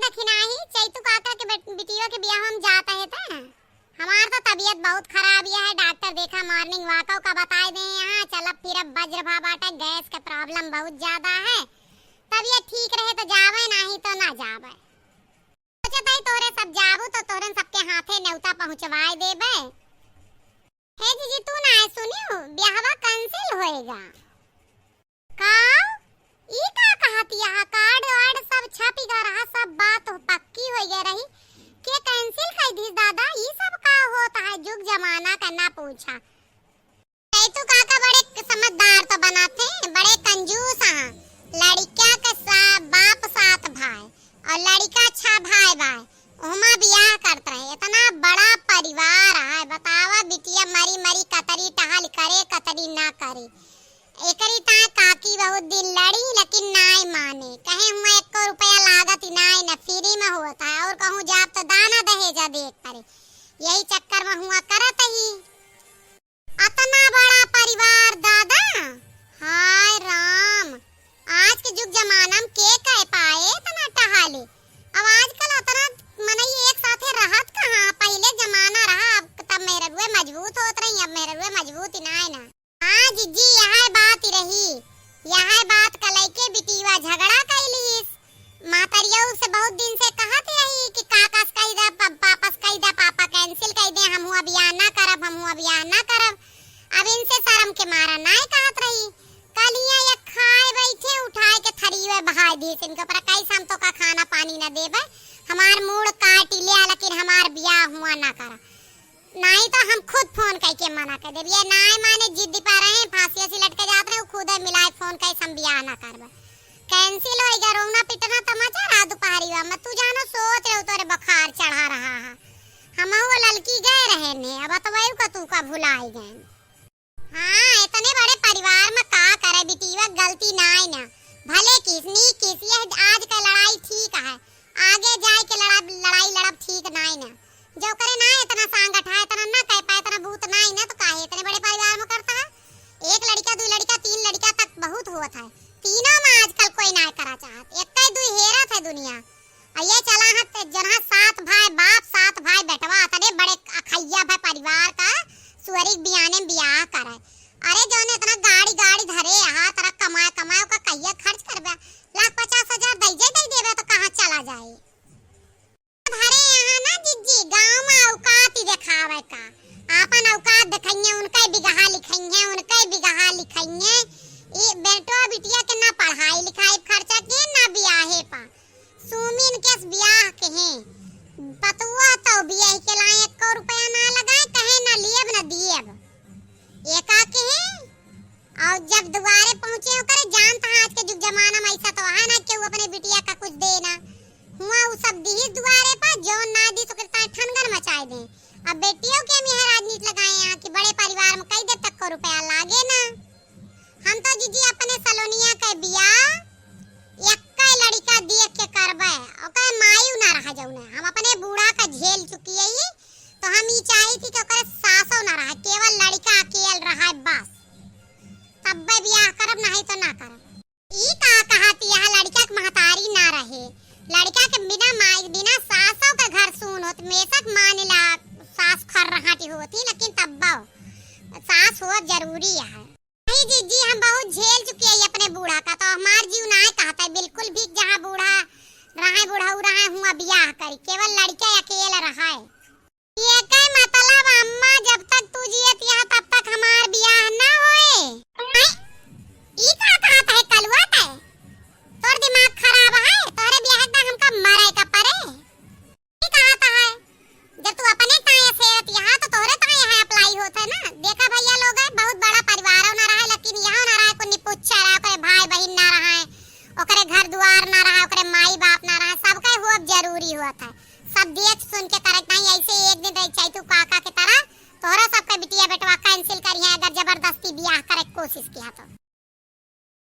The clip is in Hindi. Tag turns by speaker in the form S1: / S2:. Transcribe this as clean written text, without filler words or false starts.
S1: लखी नाही चैतू काका के बिटिया के बियाह हम जात है ता हमार तो तबीयत बहुत खराब है। डॉक्टर देखा मॉर्निंग वॉकआउट का बताए दे यहाँ चलब फिर वज्र भाबाटा गैस का प्रॉब्लम बहुत ज्यादा है। तबीयत ठीक रहे तो जावे नहीं तो ना जावे। सोचत है तोरे सब जाबू तो तोरन सबके हाथे न्योता पहुंचवाए देबे। हे जीजी तू ना सुनियो ब्याहवा कैंसिल होएगा का ई का कहती है कार्ड वार्ड सब छपी गा रहा सब बात पक्की हो गई रही के कैंसिल कर दी दादा ई सब का होता है जुग जमाना का ना पूछा। तू काका बड़े समझदार तो बनाते बड़े कंजूस हैं। लड़का का बाप साथ भाई और लड़का 6 भाई भाई ओमा बियाह करते रहे। इतना बड़ा परिवार है बतावा बिटिया मरी मरी कतरी टहल करे कतरी ना करे। एकरी ता काकी बहुत दिन लड़ी लेकिन नाई माने कहे हुआ 1 रुपया लागत नाई न फ्री में होता है और कहूँ जाब तो दाना दहेजा देख करे यही चक्कर में हुआ करत ही। इतना बड़ा परिवार दादा हाय राम आज के जुग जमाना में के कह पाए इतना टहाले। अब आजकल इतना मनई एक साथे रहत कहाँ पहले जमाना रहा अब तब मेरे रुए मजबूत होत रही अब मेरे रुए मजबूत नाई ना। हाँ जीजी यह बात ही रही यह बात कलई के बिटिया झगड़ा कैलीस मातरिया से बहुत दिन से कहत रही कि काकास कह दे पापस कह दे पापा कैंसिल कह दे हम हुआ बियाह ना करब हम हुआ बियाह ना करब। अब इनसे शर्म के मारा नहीं कहत रही कलिया ये खाए बैठे उठाए के थरीवे बहा दी इनके ऊपर कैसे हम तो का खाना पानी ना देबे हमार मूड काट ले लेकिन हमार बियाह हुआ ना करा नहीं तो हम खुद फोन करके मना कर देब। ये नाय माने जिद पा रहे फांसी से लटके जात रहे खुद मिलाए फोन कैसे हम बियाह ना करबे कैंसिल होएगा रोना पिटना तमाचा रहा दोपहरी में तू जानो सोच रहे तोरे बुखार चढ़ा रहा है हम वो लड़की गए रहे ने अब तो वही का तू का भुलाई गए। हाँ इतने बड़े परिवार में का करे बिटिया गलती नाय ना भले किसनी किसी आज का लड़ाई ठीक है आगे जाए के लड़ाई लड़ब ठीक नाय ना जो करे ना इतना सांग उठाए इतना ना कह पाए इतना भूत ना ही ना तो काहे इतने बड़े परिवार में करता है। 1 लड़का 2 लड़का 3 लड़का तक बहुत हुआ था तीनों में आजकल कोई ना करा चाहत 1 2 हेरत है दुनिया और ये चला है जना 7 भाई बाप 7 भाई बेटवा इतने बड़े अखैया भाई परिवार का सुअरिक बियाने बियाह करे। अरे जो ने इतना गाड़ी धरे यहाँ तरह कमाए का कहिया खर्च करबे 1,50,000 दे देबे तो कहाँ चला जाए धरे यहाँ ना जिज्जी गांव में औकात ही दिखावे का अपन औकात दिखाइए उनके बिगहा लिखाइए उनके बिगहा लिखाइए ये बेटो बिटिया के ना पढ़ाई लिखाई खर्चा के ना बियाहे पा सुमिन के बियाह के हैं पतुआ तो बियाह के लाए 1 रुपया ना लगाए कहे ना लिएब ना दिएब एका के हैं और जब दुआरे पहुंचे करे जानता है आज के जुग जमाना में ऐसा तो है ना कि वो अपने बिटिया का कुछ देना हुआ वो सब दी दुआरे पर जो ना दी तो करता ठनगन मचाए दे। अब बेटियों के में राजनीति लगाए यहाँ कि बड़े परिवार में कई देर तक को रुपया लागे ना। हम तो जीजी अपने सलोनिया के बियाह 1 लड़का देख के करबे ओकर मायू ना रह जाऊने हम अपने बूढ़ा का झेल चुकी है तो हम ये चाही थी कि ओकर सासो ना रहे केवल लड़का अकेल रहा बस तब बियाह करब नहीं तो ना करब। ई का कहती है लड़का के महतारी ना रहे लड़का के बिना सासों का घर सुन होत मेसक मानेला सास खर रहाटी होती लेकिन तब्बा सास हो जरूरी है। नहीं जीजी हम बहुत झेल चुके हैं अपने बूढ़ा का तो हमार जीव ना कहता है बिल्कुल भी जहाँ बूढ़ा रहा हुआ बियाह करी केवल लड़का अकेला रहा है। ये के मतलब अम्मा जब तक तू जियत यहाँ तब तक हमार बियाह ना होए ई का कहता है कलुआ है तोर दिमाग खराब है तोरे बियाह का हमका मरे का परे ई कहता है जब तू अपने ताए सेवत यहाँ तो तोरे ताए है अप्लाई होता है ना। देखा भैया लोग है बहुत बड़ा परिवार ना रहा लेकिन यहाँ ना रहा को निपुच्छा रहा ओकरे भाई बहन ना रहा है ओकरे घर द्वार ना रहा ओकरे माई बाप ना रहा सबका होब जरूरी होता है सब देख सुन के करत नहीं ऐसे एक दिन रह चाहे तू काका के तरह तोरा सबका बिटिया बेटवा कैंसिल करिए अगर जबरदस्ती बियाह करे कोशिश किया तो।